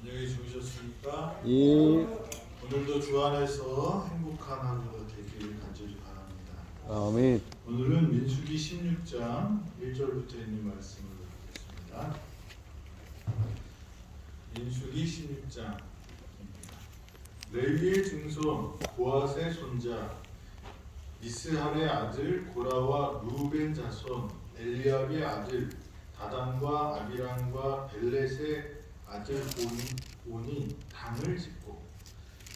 안녕히 주무셨습니까? 예. 오늘도 주 안에서 행복한 하루가 되기를 간절히 바랍니다. 아멘. 오늘은 민수기 16장 1절부터 있는 말씀을 듣겠습니다. 민수기 16장입니다. 레위의 증손 보앗의 손자 이스할의 아들 고라와 루벤 자손 엘리압의 아들 다단과 아비람과 벨렛의 아들 온이 당을 짓고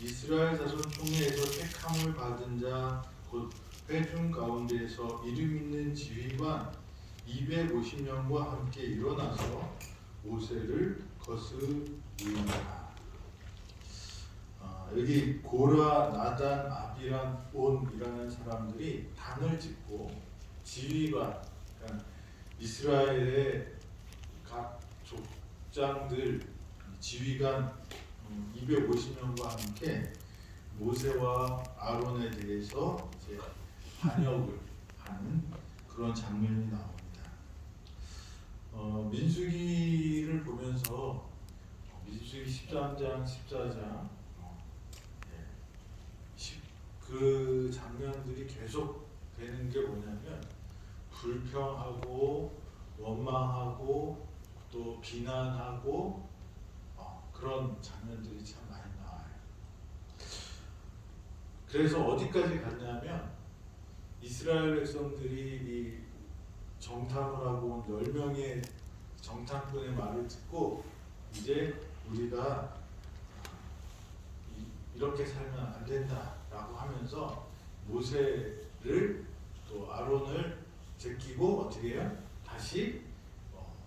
이스라엘 자손 총회에서 택함을 받은 자 곧 회중 가운데에서 이름 있는 지휘관 250명과 함께 일어나서 모세를 거스르니라. 여기 고라, 나단, 아비람, 온이라는 사람들이 당을 짓고 지휘관, 그러니까 이스라엘의 각 족장들 지휘관 250명과 함께 모세와 아론에 대해서 이제 반역을 하는 그런 장면이 나옵니다. 민수기를 보면서 민수기 13장, 14장 그 장면들이 계속 되는 게 뭐냐면 불평하고 원망하고 또 비난하고 그런 장면들이 참 많이 나와요. 그래서 어디까지 갔냐면 이스라엘 백성들이 이 정탐을 하고 온 10명의 정탐꾼의 말을 듣고 이제 우리가 이렇게 살면 안 된다라고 하면서 모세를 또 아론을 제끼고 어떻게 해요? 다시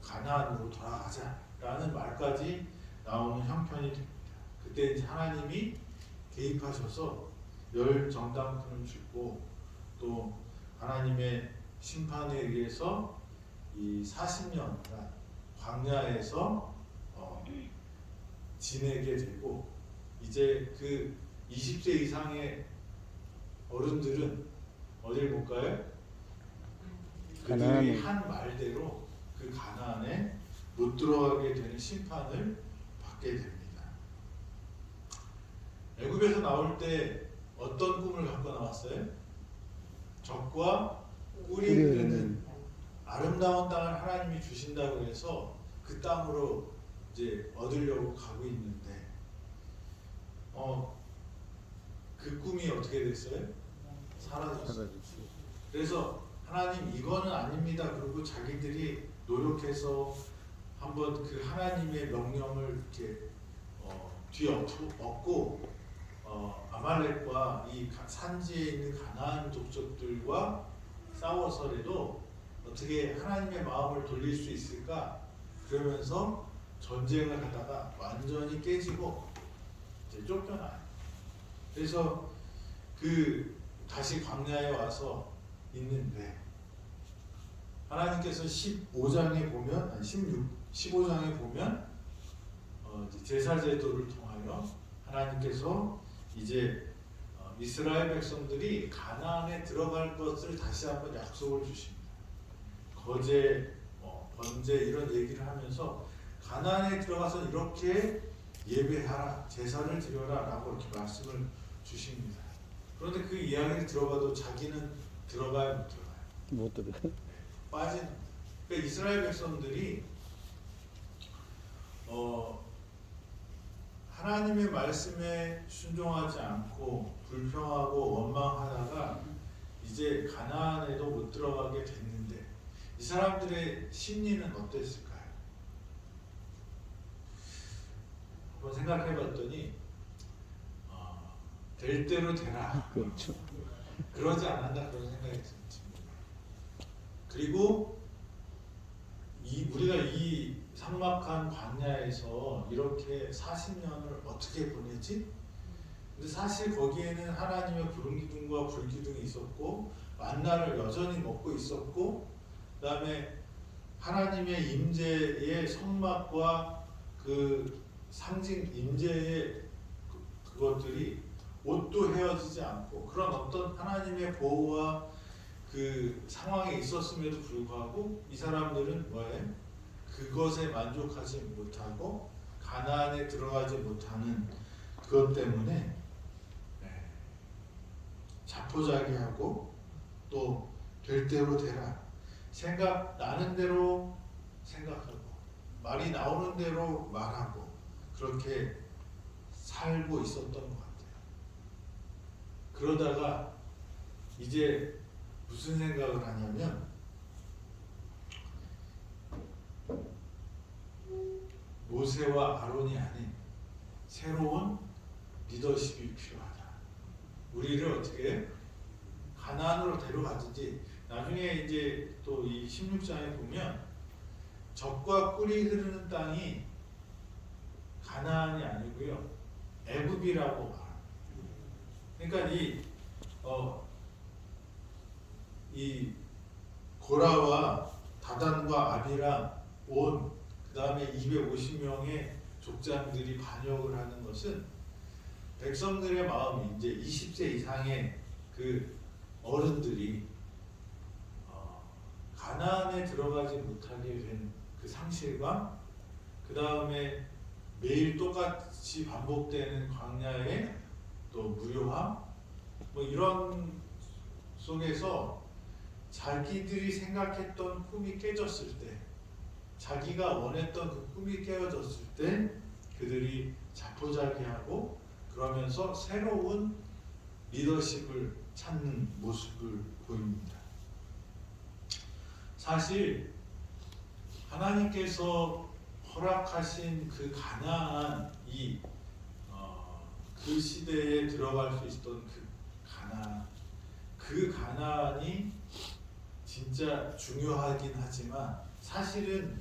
가나안으로 돌아가자라는 말까지 나오는 형편이 됩니다. 그때 이제 하나님이 개입하셔서 10 정탐꾼을 주고 또 하나님의 심판에 의해서 이 40년간 광야에서 지내게 되고 이제 그 20세 이상의 어른들은 어딜 못 가요? 그들이 한 말대로 그 가나안에 못 들어가게 되는 심판을 받게 됩니다. 애굽에서 나올 때 어떤 꿈을 갖고 나왔어요? 적과 꿀이 흐르는 아름다운 땅을 하나님이 주신다고 해서 그 땅으로 이제 얻으려고 가고 있는데 그 꿈이 어떻게 됐어요? 사라졌어요. 그래서 하나님 이거는 아닙니다. 그리고 자기들이 노력해서 한번 그 하나님의 명령을 이렇게 뒤엎고 아말렉과 이 산지에 있는 가나안 족속들과 싸워서라도 어떻게 하나님의 마음을 돌릴 수 있을까? 그러면서 전쟁을 하다가 완전히 깨지고 이제 쫓겨나요. 그래서 그 다시 광야에 와서 있는데 하나님께서 15장에 보면 15장에 보면 제사 제도를 통하여 하나님께서 이제 이스라엘 백성들이 가나안에 들어갈 것을 다시 한번 약속을 주십니다. 거제, 번제 이런 얘기를 하면서 가나안에 들어가서 이렇게 예배하라, 제사를 드려라 라고 이렇게 말씀을 주십니다. 그런데 그 이야기를 들어봐도 자기는 들어가야 못 들어가요. 못 들어. 빠지는. 그러니까 이스라엘 백성들이 하나님의 말씀에 순종하지 않고 불평하고 원망하다가 이제 가나안에도 못 들어가게 됐는데 이 사람들의 심리는 어땠을까요? 한번 생각해봤더니 될 대로 되라. 그렇죠. 그러지 않았나 그런 생각이 듭니다. 그리고 우리가 이 삭막한 광야에서 이렇게 40년을 어떻게 보내지? 근데 사실 거기에는 하나님의 구름기둥과 불기둥이 있었고 만나를 여전히 먹고 있었고 그다음에 하나님의 임재의 성막과 그 상징 임재의 그것들이 옷도 헤어지지 않고 그런 어떤 하나님의 보호와 그 상황에 있었음에도 불구하고 이 사람들은 뭐예요? 그것에 만족하지 못하고 가나안에 들어가지 못하는 그것 때문에 자포자기하고 또 될 대로 되라, 생각 나는 대로 생각하고 말이 나오는 대로 말하고 그렇게 살고 있었던 것 같아요. 그러다가 이제 무슨 생각을 하냐면 모세와 아론이 아닌 새로운 리더십이 필요하다. 우리를 어떻게 가나안으로 데려가든지. 나중에 이제 또 이 16장에 보면 젖과 꿀이 흐르는 땅이 가나안이 아니고요, 애굽이라고 말합니다. 그러니까 이 고라와 다단과 아비라 온 그 다음에 250명의 족장들이 반역을 하는 것은 백성들의 마음이 이제 20세 이상의 그 어른들이 가나안에 들어가지 못하게 된 그 상실과 그 다음에 매일 똑같이 반복되는 광야의 또 무료함, 뭐 이런 속에서 자기들이 생각했던 꿈이 깨졌을 때, 자기가 원했던 그 꿈이 깨어졌을 때 그들이 자포자기하고 그러면서 새로운 리더십을 찾는 모습을 보입니다. 사실 하나님께서 허락하신 그 가나안, 그 시대에 들어갈 수 있었던 그 가나안이 진짜 중요하긴 하지만 사실은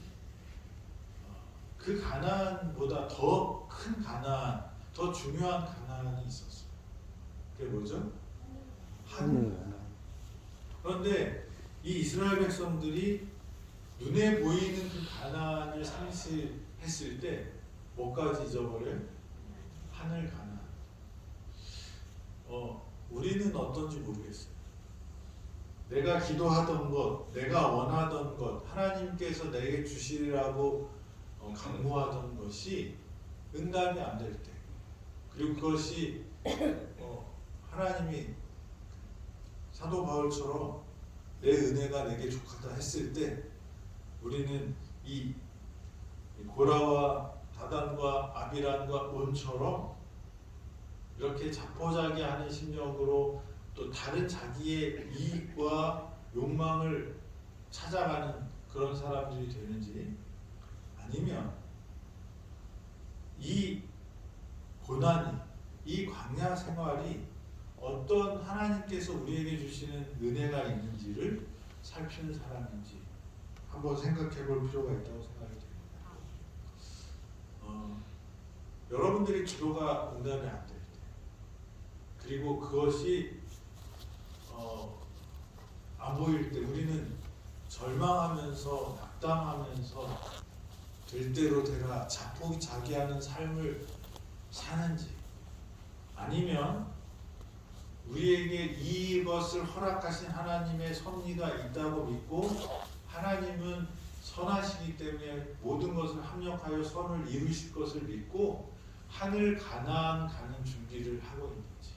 그 가나안보다 더 큰 가나안, 더 중요한 가나안이 있었어요. 그게 뭐죠? 하늘. 그런데 이 이스라엘 백성들이 눈에 보이는 그 가나안을 상실했을 때 뭐까지 잊어버려요? 하늘 가나안. 우리는 어떤지 모르겠어요. 내가 기도하던 것, 내가 원하던 것, 하나님께서 내게 주시라고 강구하던 것이 응답이 안 될 때, 그리고 그것이 하나님이 사도 바울처럼 내 은혜가 내게 족하다 했을 때 우리는 이 고라와 다단과 아비란과 온처럼 이렇게 자포자기하는 심령으로 또 다른 자기의 이익과 욕망을 찾아가는 그런 사람들이 되는지, 아니면 이 고난이, 이 광야 생활이 어떤 하나님께서 우리에게 주시는 은혜가 있는지를 살피는 사람인지 한번 생각해 볼 필요가 있다고 생각이 됩니다. 여러분들의 기도가 응답이 안 될 때, 그리고 그것이 안 보일 때 우리는 절망하면서 낙담하면서 될 대로 되라 자포자기하는 삶을 사는지, 아니면 우리에게 이것을 허락하신 하나님의 섭리가 있다고 믿고 하나님은 선하시기 때문에 모든 것을 합력하여 선을 이루실 것을 믿고 하늘 가나안 가는 준비를 하고 있는지.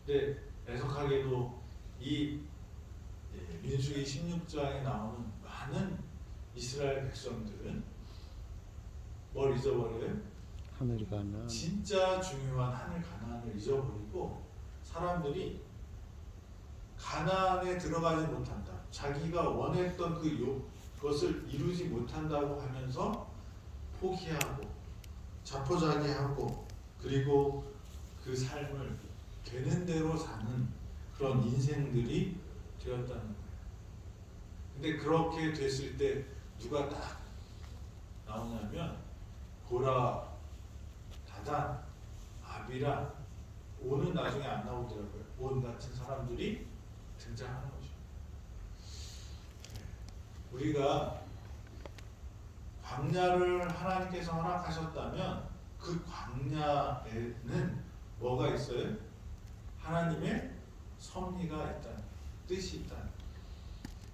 근데 애석하게도 이 민수기 16장에 나오는 많은 이스라엘 백성들은 뭘 잊어버려요? 하늘 가나안. 진짜 중요한 하늘 가나안을 잊어버리고 사람들이 가나안에 들어가지 못한다, 자기가 원했던 그것을 이루지 못한다고 하면서 포기하고 자포자기하고 그리고 그 삶을 되는 대로 사는 그런 인생들이 되었다는 거예요. 근데 그렇게 됐을 때 누가 딱 나오냐면 고라, 다단, 아비라, 온은 나중에 안 나오더라고요. 온 같은 사람들이 등장하는 거죠. 우리가 광야를 하나님께서 허락하셨다면 그 광야에는 뭐가 있어요? 하나님의 섭리가 있다는, 뜻이 있다는.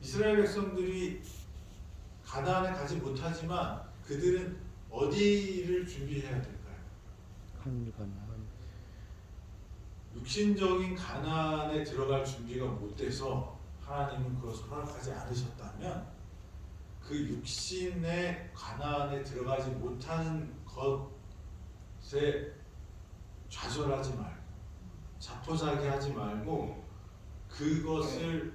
이스라엘 백성들이 가나안에 가지 못하지만 그들은 어디를 준비해야 될까요? 하늘 가나안. 육신적인 가나안에 들어갈 준비가 못 돼서 하나님은 그것을 허락하지 않으셨다면 그 육신의 가나안에 들어가지 못하는 것에 좌절하지 말고 자포자기하지 말고 그것을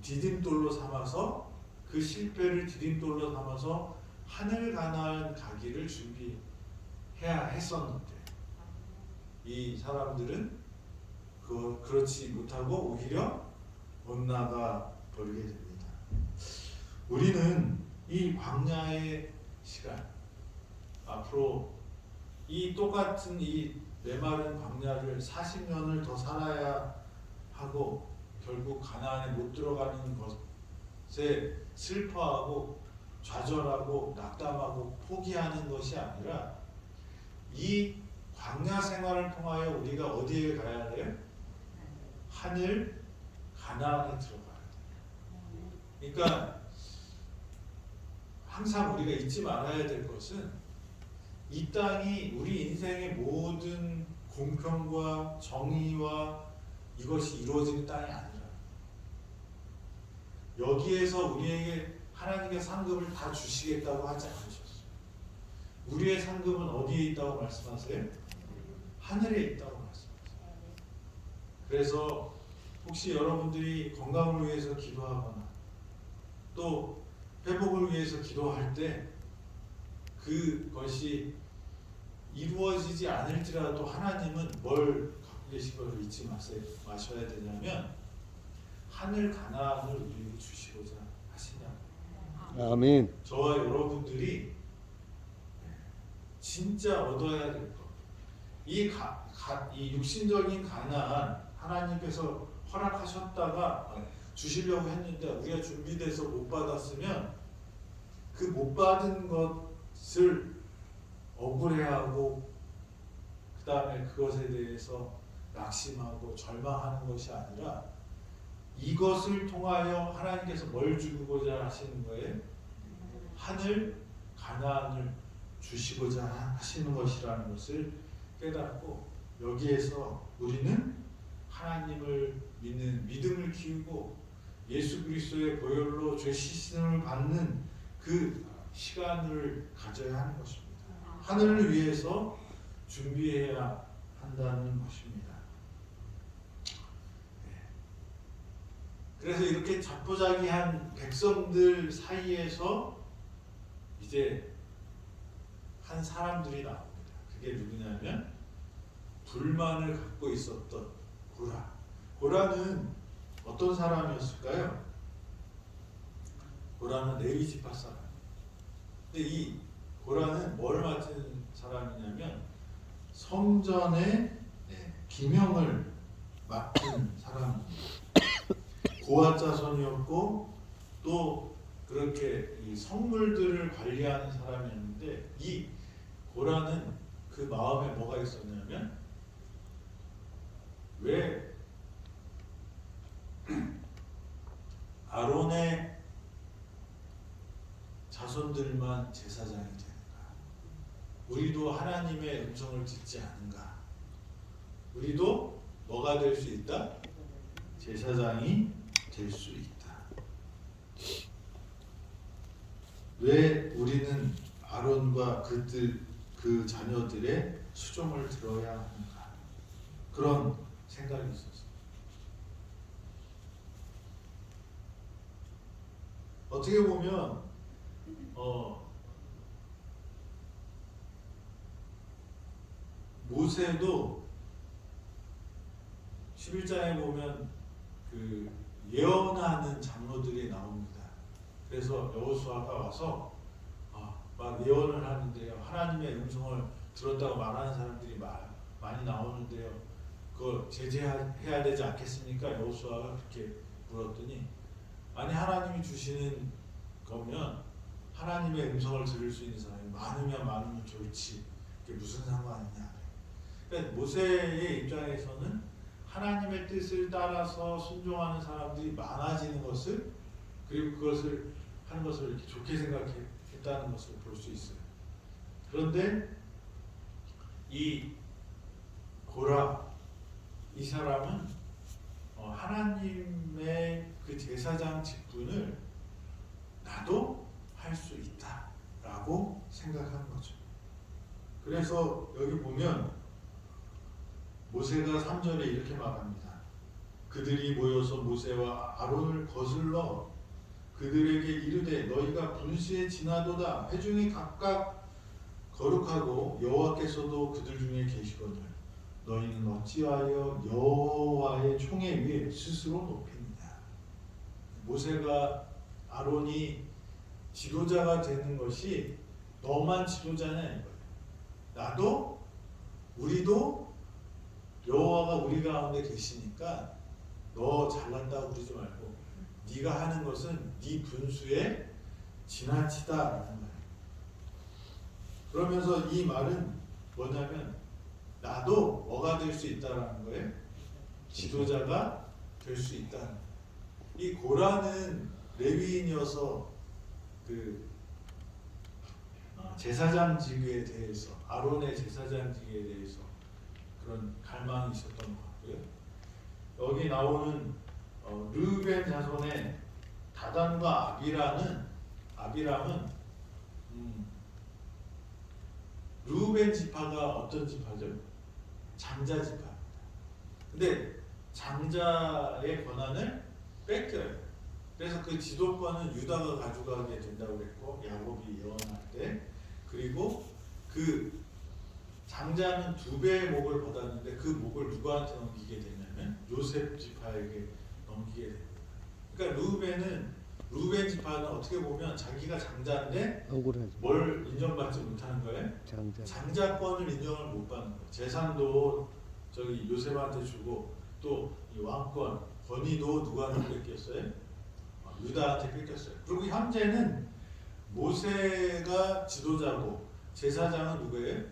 디딤돌로 삼아서 그 실패를 디딤돌로 삼아서 하늘 가나안 가기를 준비해야 했었는데 이 사람들은 그렇지 못하고 오히려 못 나가 버리게 됩니다. 우리는 이 광야의 시간 앞으로 이 똑같은 이 메마른 광야를 40년을 더 살아야 하고 결국 가나안에 못 들어가는 것에 슬퍼하고 좌절하고 낙담하고 포기하는 것이 아니라 이 광야 생활을 통하여 우리가 어디에 가야 돼요? 하늘 가나안에 들어가야 돼요. 그러니까 항상 우리가 잊지 말아야 될 것은 이 땅이 우리 인생의 모든 공평과 정의와 이것이 이루어지는 땅이 아니라 여기에서 우리에게 하나님의 상급을 다 주시겠다고 하지 않으셨어요. 우리의 상급은 어디에 있다고 말씀하세요? 하늘에 있다고 말씀하세요. 그래서 혹시 여러분들이 건강을 위해서 기도하거나 또 회복을 위해서 기도할 때 그것이 이루어지지 않을지라도 하나님은 뭘 갖고 계신 걸 잊지 마셔야 되냐면 하늘 가나안을 우리에게 주시고자 하시냐. 아멘. 저와 여러분들이 진짜 얻어야 될 것. 이 육신적인 가나안 하나님께서 허락하셨다가 주시려고 했는데 우리가 준비돼서 못 받았으면 그 못 받은 것을 억울해하고 그 다음에 그것에 대해서 낙심하고 절망하는 것이 아니라 이것을 통하여 하나님께서 뭘 주고자 하시는 거예요? 하늘 가나안을 주시고자 하시는 것이라는 것을 깨닫고 여기에서 우리는 하나님을 믿는 믿음을 키우고 예수 그리스도의 보혈로 죄 씻음을 받는 그 시간을 가져야 하는 것입니다. 하늘을 위해서 준비해야 한다는 것입니다. 그래서 이렇게 자포자기한 백성들 사이에서 이제 한 사람들이 나옵니다. 그게 누구냐면 불만을 갖고 있었던 고라. 고라는 어떤 사람이었을까요? 고라는 레위 지파 사람. 근데 이 고라는 뭘 맡은 사람이냐면 성전의 기명을 맡은 사람입니다. 고아 자손이었고 또 그렇게 이 성물들을 관리하는 사람이었는데 이 고라는 그 마음에 뭐가 있었냐면 왜 아론의 자손들만 제사장이 되는가? 우리도 하나님의 음성을 듣지 않은가? 우리도 뭐가 될 수 있다? 제사장이 될 수 있다. 왜 우리는 아론과 그 자녀들의 수종을 들어야 하는가? 그런 생각이 있었어요. 어떻게 보면 모세도 11장에 보면 그 예언하는 장로들이 나옵니다. 그래서 여호수아가 와서 막 예언을 하는데요. 하나님의 음성을 들었다고 말하는 사람들이 많이 나오는데요. 그걸 제재해야 되지 않겠습니까? 여호수아가 그렇게 물었더니 아니 하나님이 주시는 거면 하나님의 음성을 들을 수 있는 사람이 많으면 좋지. 그게 무슨 상관이냐. 그러니까 모세의 입장에서는 하나님의 뜻을 따라서 순종하는 사람들이 많아지는 것을 그리고 그것을 하는 것을 이렇게 좋게 생각했다는 것을 볼 수 있어요. 그런데 이 고라 이 사람은 하나님의 그 제사장 직분을 나도 할 수 있다라고 생각하는 거죠. 그래서 여기 보면 모세가 3절에 이렇게 말합니다. 그들이 모여서 모세와 아론을 거슬러 그들에게 이르되 너희가 분수에 지나도다. 회중이 각각 거룩하고 여호와께서도 그들 중에 계시거늘 너희는 어찌하여 여호와의 총에 위에 스스로 높이느냐. 모세가 아론이 지도자가 되는 것이 너만 지도자냐 이거예요. 나도 우리도 여호와가 우리 가운데 계시니까 너 잘난다고 그러지 말고 네가 하는 것은 네 분수에 지나치다라는 말이에요. 그러면서 이 말은 뭐냐면 나도 뭐가 될 수 있다라는 거예요. 지도자가 될 수 있다는. 이 고라는 레위인이어서 그 제사장직에 대해서 아론의 제사장직에 대해서 그런 갈망이 있었던 것 같고요. 여기 나오는 르우벤 자손의 다단과 아비람은 르우벤 지파가 어떤 지파죠? 장자 지파입니다. 근데 장자의 권한을 뺏겨요. 그래서 그 지도권은 유다가 가져가게 된다고 그랬고 야곱이 예언할 때, 그리고 그 장자는 2배의 목을 받았는데 그 목을 누구한테 넘기게 되냐면 요셉 지파에게 넘기게 됩니다. 그러니까 르우벤 지파는 어떻게 보면 자기가 장자인데 억울하죠. 뭘 인정받지 못하는 거예요? 장자권을 인정을 못 받는 거예요. 재산도 저기 요셉한테 주고 또 이 왕권 권위도 누구한테 뺏겼어요? 유다한테 뺏겼어요. 그리고 현재는 모세가 지도자고 제사장은 누구예요?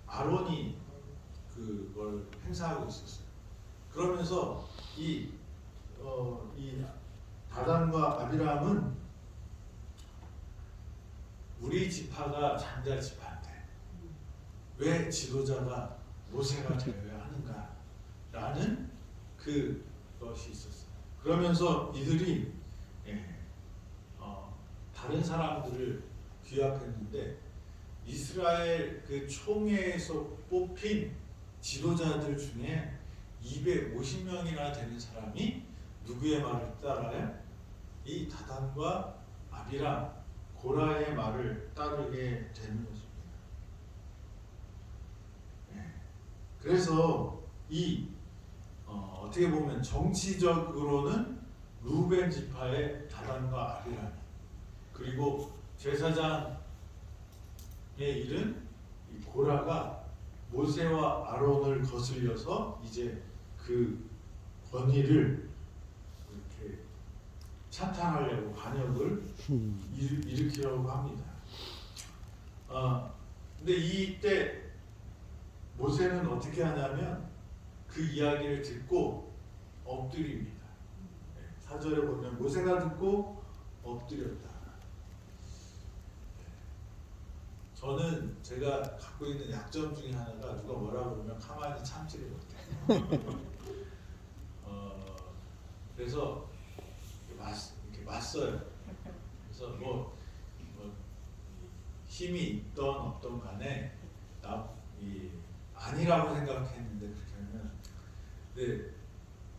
아론이 그걸 행사하고 있었어요. 그러면서 이 다단과 아비람은 우리 지파가 장자 지파인데 왜 지도자가 모세가 되어야 하는가라는 그것이 있었어요. 그러면서 이들이 다른 사람들을 규합했는데 이스라엘 그 총회에서 뽑힌 지도자들 중에 250명이나 되는 사람이 누구의 말을 따라요? 이 다단과 아비람, 고라의 말을 따르게 되는 것입니다. 그래서 어떻게 보면 정치적으로는 르우벤 지파의 다단과 아비람, 그리고 제사장의 일은 이 고라가 모세와 아론을 거슬려서 이제 그 권위를 이렇게 찬탄하려고 반역을 일으키려고 합니다. 근데 이때 모세는 어떻게 하냐면 그 이야기를 듣고 엎드립니다. 4절에 보면 모세가 듣고 엎드렸다. 저는 제가 갖고 있는 약점 중에 하나가 누가 뭐라고 그러면 가만히 참지를 못해요. 그래서 이렇게 맞서요. 그래서 뭐 힘이 있던 없던 간에 아니라고 생각했는데 그렇게 하면, 근데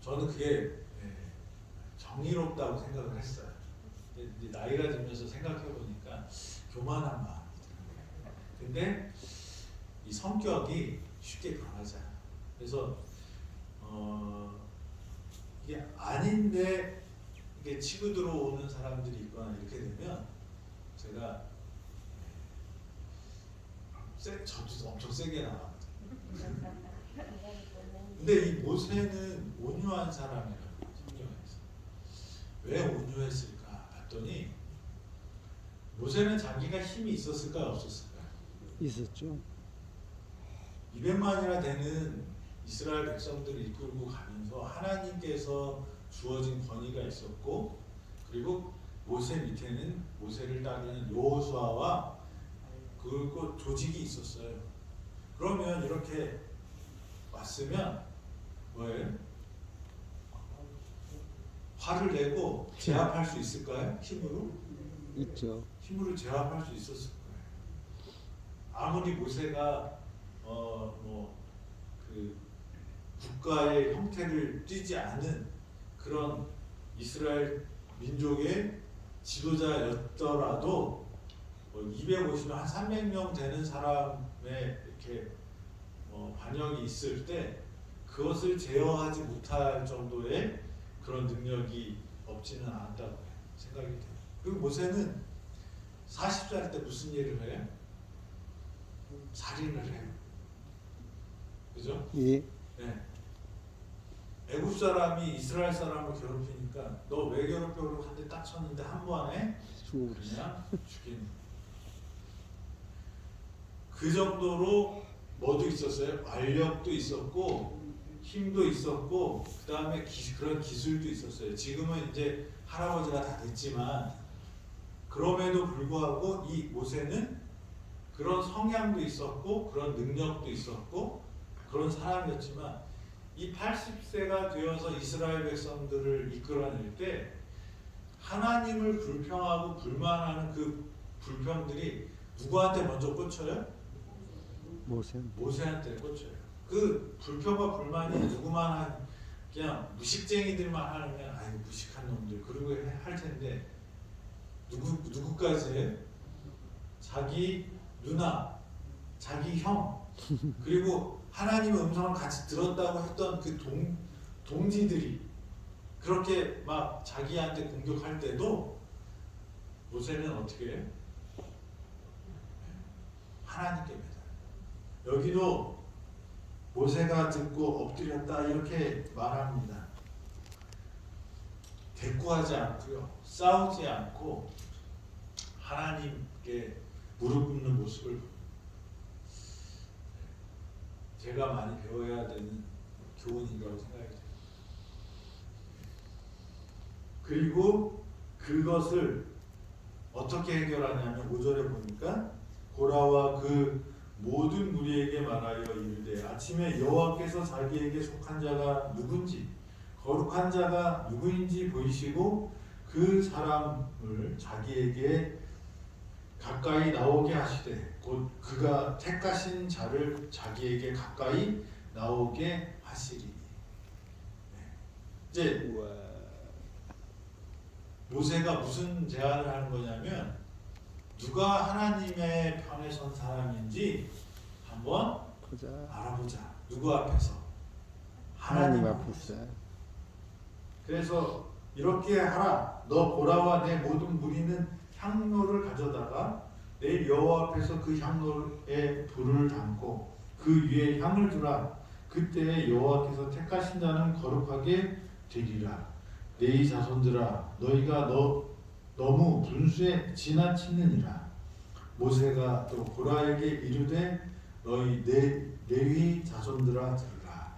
저는 그게 정의롭다고 생각을 했어요. 근데 나이가 들면서 생각해 보니까 교만한 마음이 들어요. 근데 이 성격이 쉽게 변하지 않아요. 그래서 이게 아닌데 이게 치고 들어오는 사람들이 있거나 이렇게 되면 제가 저도 엄청 세게 나가거든요. 근데 이 모세는 온유한 사람이라고 성경에서. 왜 온유했을까 봤더니 모세는 자기가 힘이 있었을까요, 없었을까요? 있었죠. 200만이나 되는 이스라엘 백성들을 이끌고 가면서 하나님께서 주어진 권위가 있었고, 그리고 모세 밑에는 모세를 따르는 여호수아와 그리고 조직이 있었어요. 그러면 이렇게 왔으면 뭐예요? 화를 내고 제압할 수 있을까요? 힘으로? 있죠. 힘으로 제압할 수 있었을 거예요. 아무리 모세가 그 국가의 형태를 띠지 않은 그런 이스라엘 민족의 지도자였더라도 250명 한 300명 되는 사람의 이렇게 반역이 있을 때 그것을 제어하지 못할 정도의 그런 능력이 없지는 않았다고 생각이 돼요. 그리고 모세는 40살 때 무슨 일을 해요? 살인을 해요. 그죠? 예. 네. 애굽 사람이 이스라엘 사람을 괴롭히니까 너 왜 괴롭혀라고 한 대 딱 쳤는데 한 번에 죽어버렸어. 그냥 죽이는. 그 정도로 뭐도 있었어요? 완력도 있었고 힘도 있었고 그 다음에 그런 기술도 있었어요. 지금은 이제 할아버지가 다 됐지만 그럼에도 불구하고 이 모세는 그런 성향도 있었고 그런 능력도 있었고 그런 사람이었지만 이 80세가 되어서 이스라엘 백성들을 이끌어낼 때 하나님을 불평하고 불만하는 그 불평들이 누구한테 먼저 꽂혀요? 모세한테 꽂혀요. 그 불평과 불만이 누구만 그냥 무식쟁이들만 하면 아이 무식한 놈들 그러고 할 텐데 누구까지 해요? 자기 누나, 자기 형 그리고 하나님의 음성을 같이 들었다고 했던 그 동지들이 그렇게 막 자기한테 공격할 때도 모세는 어떻게 해요? 하나님께 매달려요. 여기도 모세가 듣고 엎드렸다 이렇게 말합니다. 대꾸하지 않고요. 싸우지 않고 하나님께 무릎 꿇는 모습을 봅니다. 제가 많이 배워야 되는 교훈이라고 생각이 돼요. 그리고 그것을 어떻게 해결하냐면 5절에 보니까 고라와 그 모든 무리에게 말하여 이르되 아침에 여호와께서 자기에게 속한 자가 누군지 거룩한 자가 누구인지 보이시고 그 사람을 자기에게 가까이 나오게 하시되 곧 그가 택하신 자를 자기에게 가까이 나오게 하시리니. 이제 모세가 무슨 제안을 하는 거냐면 누가 하나님의 편에 선 사람인지 한번 보자. 알아보자. 누구 앞에서? 하나님 앞에서. 그래서 이렇게 하라. 너 고라와 내 모든 무리는 향로를 가져다가 내 여호와 앞에서 그 향로에 불을 담고 그 위에 향을 두라. 그때 여호와께서 택하신 자는 거룩하게 되리라. 내 자손들아 너희가 너무 분수에 지나치느니라. 모세가 또 고라에게 이르되 너희 레위 자손들아 들으라.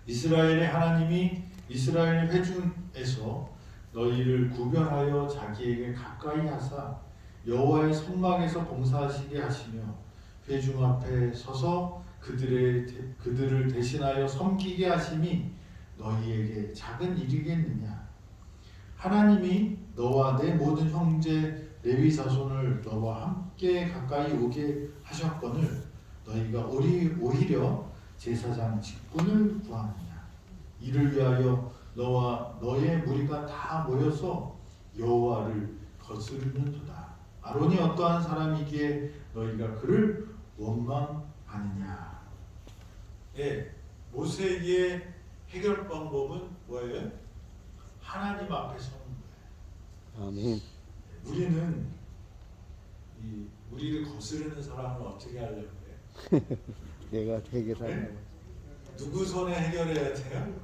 이스라엘의 하나님이 이스라엘 회중에서 너희를 구별하여 자기에게 가까이 하사 여호와의 성막에서 봉사하시게 하시며 회중 앞에 서서 그들을 대신하여 섬기게 하심이 너희에게 작은 일이겠느냐. 하나님이 너와 내 모든 형제 레위 자손을 너와 함께 가까이 오게 하셨거늘 너희가 오히려 제사장 직분을 구하느냐. 이를 위하여 너와 너의 무리가 다 모여서 여호와를 거스르는도다. 아론이 어떠한 사람이기에 너희가 그를 원망하느냐. 예, 모세의 해결 방법은 뭐예요? 하나님 앞에 서는 거예요. 아멘. 우리는 이 우리를 거스르는 사람을 어떻게 하려고 해요? 내가 되게 살라고. 네? 누구 손에 해결해야 돼요?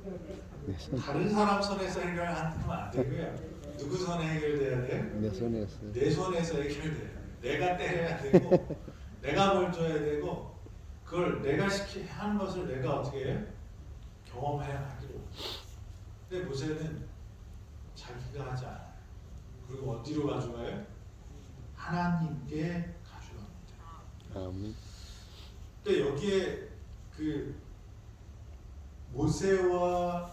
다른 사람 손에서 해결하면 안 되고요. 누구 손에 해결돼야 돼요? 내 손에서. 내 손에서 해결돼요. 내가 때려야 되고 내가 뭘 줘야 되고 그걸 내가 하는 것을 내가 어떻게 해요? 경험해야 하기로. 근데 모세는 자기가 하지 않아요. 그리고 어디로 가져가요? 하나님께 가져갑니다. 아멘. 근데 여기에 그 모세와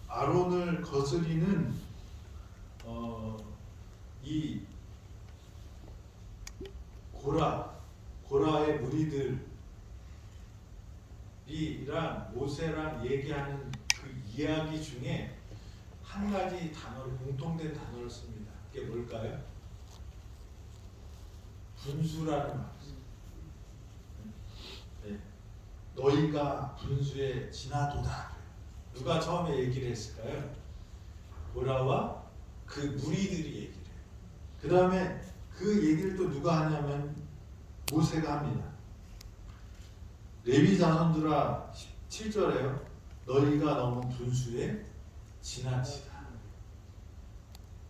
아론을 거스리는 이 고라의 무리들이랑 모세랑 얘기하는 그 이야기 중에 한 가지 단어를 공통된 단어를 씁니다. 그게 뭘까요? 분수라는 말이죠. 네. 너희가 분수에 지나도다. 누가 처음에 얘기를 했을까요? 고라와 그 무리들이 얘기를 해요. 그 다음에 그 얘기를 또 누가 하냐면 모세가 합니다. 레위 자손들아 7절에요. 너희가 넘은 분수에 지나치다.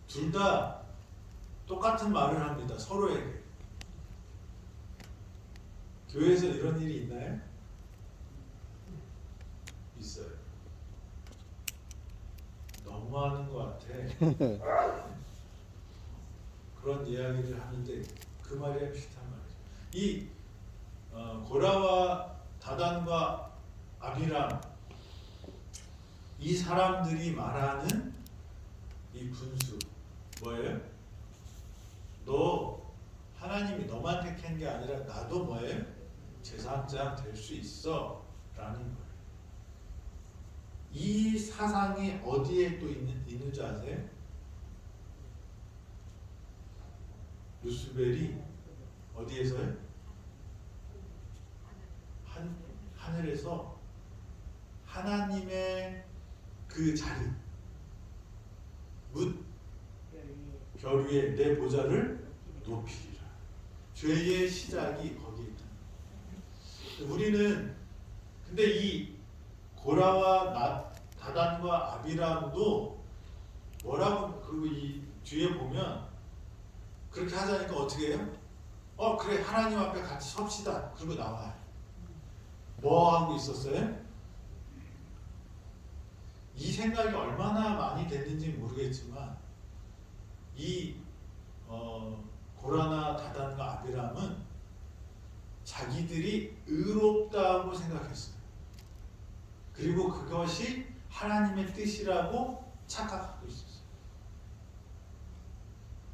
둘 다 똑같은 말을 합니다. 서로에게. 교회에서 이런 일이 있나요? 있어요. 너무하는 것 같아. 그런 이야기를 하는데 그 말이랑 비슷한 말이죠. 이 고라와 다단과 아비람 이 사람들이 말하는 이 분수 뭐예요? 너 하나님이 너만 택한 게 아니라 나도 뭐예요? 제사장 될 수 있어 라는 거예요. 이 사상이 어디에 또 있는 줄 아세요? 루스벨이 어디에서요? 하늘에서 하나님의 그 자리 묻 별 위에 내 보좌를 높이리라. 죄의 시작이 거기에 있다. 우리는 근데 이 고라와 다단과 아비람도 뭐라고 그리고 이 뒤에 보면 그렇게 하자니까 어떻게 해요? 그래 하나님 앞에 같이 섭시다. 그리고 나와요. 뭐 하고 있었어요? 이 생각이 얼마나 많이 됐는지 모르겠지만 이 고라나 다단과 아비람은 자기들이 의롭다고 생각했어요. 그리고 그것이 하나님의 뜻이라고 착각하고 있었어요.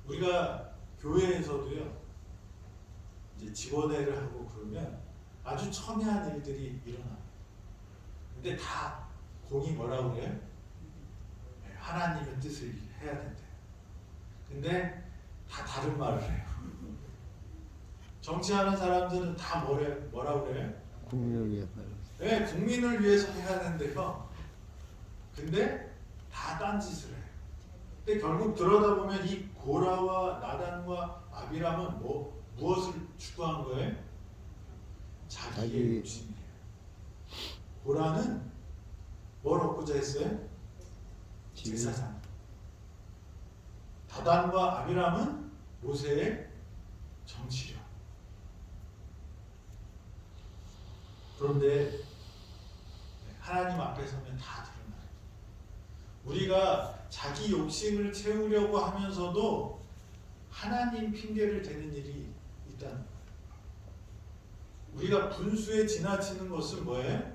우리가 교회에서도요, 이제 직원회를 하고 그러면 아주 첨예한 일들이 일어납니다. 근데 다 공이 뭐라고 그래요? 하나님의 뜻을 해야 된대요. 근데 다 다른 말을 해요. 정치하는 사람들은 다 뭐라고 그래요? 국민을 위해서. 네, 국민을 위해서 해야 되는데요. 근데 다 딴짓을 해요. 근데 결국 들여다보면 이 고라와 나단과 아비람은 무엇을 추구한 거예요? 자기의 욕심이에요. 고라는 뭘 얻고자 했어요? 제사장. 다단과 아비람은 모세의 정치력. 그런데 하나님 앞에 서면 다 드러나요. 우리가 자기 욕심을 채우려고 하면서도 하나님 핑계를 대는 일이 있다는 거예요. 우리가 분수에 지나치는 것은 뭐예요?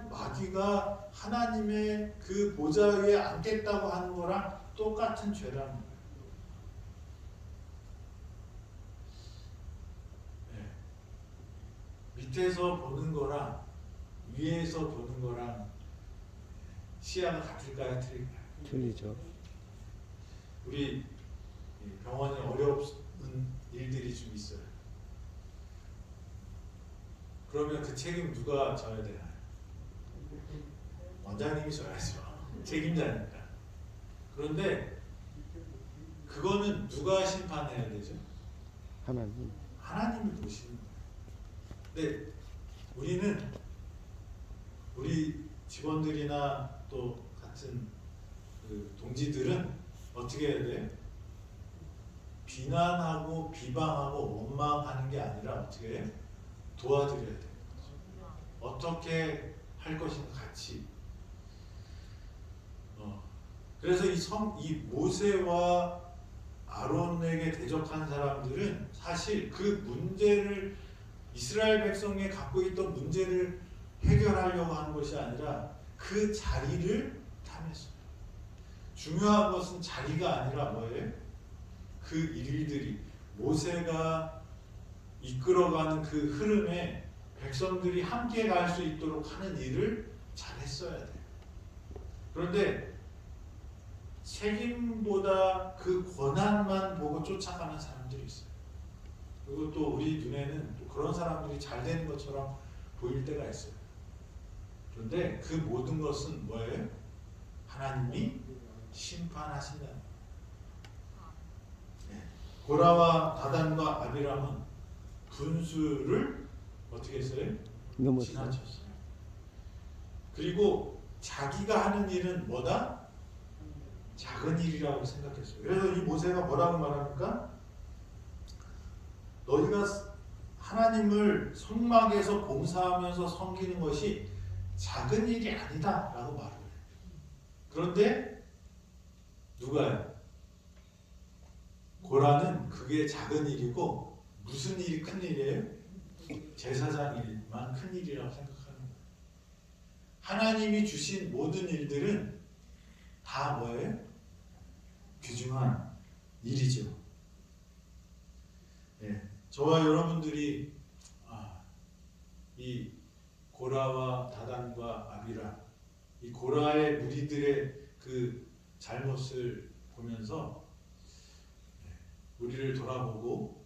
마귀가 하나님의 그 보좌 위에 앉겠다고 하는 거랑 똑같은 죄라는 거예요. 네. 밑에서 보는 거랑 위에서 보는 거랑 시야가 같을까요? 틀릴까요? 틀리죠. 우리 병원에 어려운 일들이 좀 있어요. 그러면 그 책임 누가 져야 되나요? 원장님이 져야죠. 책임자니까. 그런데 그거는 누가 심판해야 되죠? 하나님. 하나님이 보시는 거예요. 근데 우리는 우리 직원들이나 또 같은 그 동지들은 어떻게 해야 돼요? 비난하고 비방하고 원망하는 게 아니라 어떻게 해요? 도와드려야 돼요. 어떻게 할 것인가 같이. 그래서 이 모세와 아론에게 대적한 사람들은 사실 그 문제를 이스라엘 백성이 갖고 있던 문제를 해결하려고 하는 것이 아니라 그 자리를 탐했어요. 중요한 것은 자리가 아니라 뭐예요? 그 일들이 모세가 이끌어가는 그 흐름에 백성들이 함께 갈 수 있도록 하는 일을 잘 했어야 돼요. 그런데 책임보다 그 권한만 보고 쫓아가는 사람들이 있어요. 그리고 또 우리 눈에는 또 그런 사람들이 잘 되는 것처럼 보일 때가 있어요. 그런데 그 모든 것은 뭐예요? 하나님이 심판하신다. 고라와 다단과 아비람은 분수를 어떻게 했어요? 넘었어요. 지나쳤어요. 그리고 자기가 하는 일은 뭐다? 작은 일이라고 생각했어요. 그래서 이 모세가 뭐라고 말합니까? 너희가 하나님을 성막에서 봉사하면서 섬기는 것이 작은 일이 아니다 라고 말을 해요. 그런데 누가요? 고라는 그게 작은 일이고 무슨 일이 큰 일이에요? 제사장 일만 큰 일이라고 생각하는 거예요. 하나님이 주신 모든 일들은 다 뭐예요? 귀중한 일이죠. 네, 저와 여러분들이 이 고라와 다단과 아비람, 이 고라의 무리들의 그 잘못을 보면서 우리를 돌아보고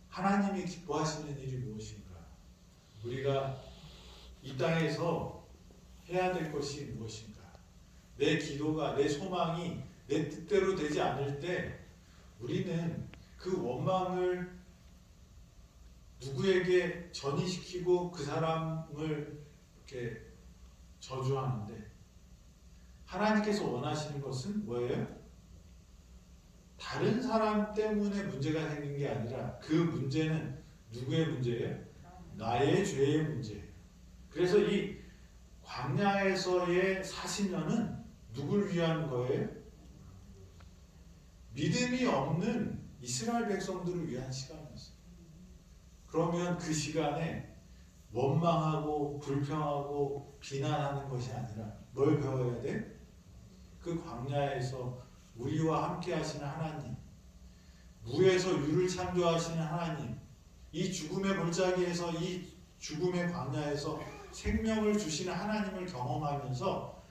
하나님이 기뻐하시는 일이 무엇인가? 우리가 이 땅에서 해야 될 것이 무엇인가? 내 기도가, 내 소망이 내 뜻대로 되지 않을 때 우리는 그 원망을 누구에게 전이시키고 그 사람을 이렇게 저주하는데 하나님께서 원하시는 것은 뭐예요? 다른 사람 때문에 문제가 생긴 게 아니라 그 문제는 누구의 문제예요? 나의 죄의 문제예요. 그래서 이 광야에서의 40년은 누굴 위한 거예요? 믿음이 없는 이스라엘 백성들을 위한 시간이었어요. 그러면 그 시간에 원망하고 불평하고 비난하는 것이 아니라 뭘 배워야 돼? 그 광야에서 우리와 함께 하시는 하나님, 무에서 유를 창조하시는 하나님, 이 죽음의 골짜기에서 이 죽음의 광야에서 생명을 주시는 하나님을 경험하면서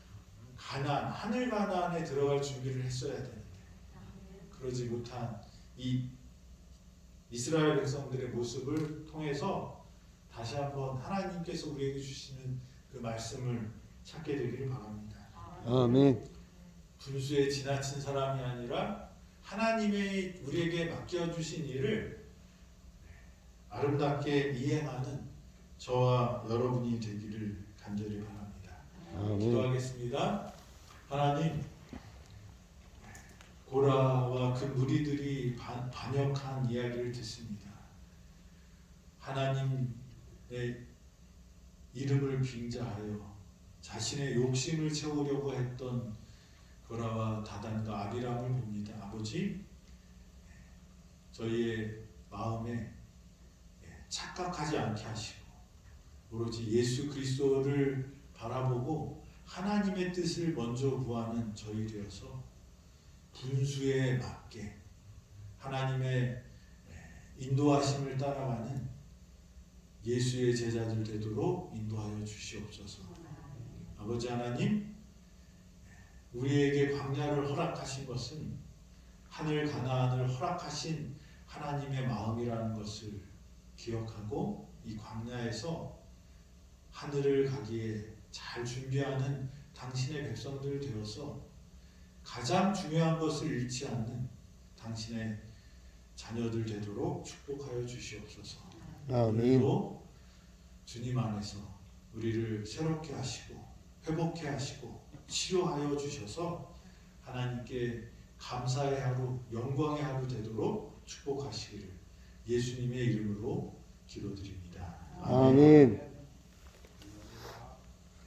하늘 가나안에 들어갈 준비를 했어야 되는데 그러지 못한 이 이스라엘 백성들의 모습을 통해서 다시 한번 하나님께서 우리에게 주시는 그 말씀을 찾게 되기를 바랍니다. 아멘. 분수에 지나친 사람이 아니라 하나님의 우리에게 맡겨주신 일을 아름답게 이행하는 저와 여러분이 되기를 간절히 바랍니다. 아멘. 기도하겠습니다. 하나님, 고라와 그 무리들이 반역한 이야기를 듣습니다. 하나님의 이름을 빙자하여 자신의 욕심을 채우려고 했던 고라와 다단과 아비람을 봅니다. 아버지, 저희의 마음에 착각하지 않게 하시고 오로지 예수 그리스도를 바라보고 하나님의 뜻을 먼저 구하는 저희 되어서 분수에 맞게 하나님의 인도하심을 따라가는 예수의 제자들 되도록 인도하여 주시옵소서. 아버지 하나님, 우리에게 광야를 허락하신 것은 하늘 가나안을 허락하신 하나님의 마음이라는 것을 기억하고 이 광야에서 하늘을 가기에 잘 준비하는 당신의 백성들 되어서 가장 중요한 것을 잃지 않는 당신의 자녀들 되도록 축복하여 주시옵소서. 아멘. 오늘도 주님 안에서 우리를 새롭게 하시고 회복케 하시고 치료하여 주셔서 하나님께 감사의 하루, 영광의 하루 되도록 축복하시기를 예수님의 이름으로 기도드립니다. 아멘.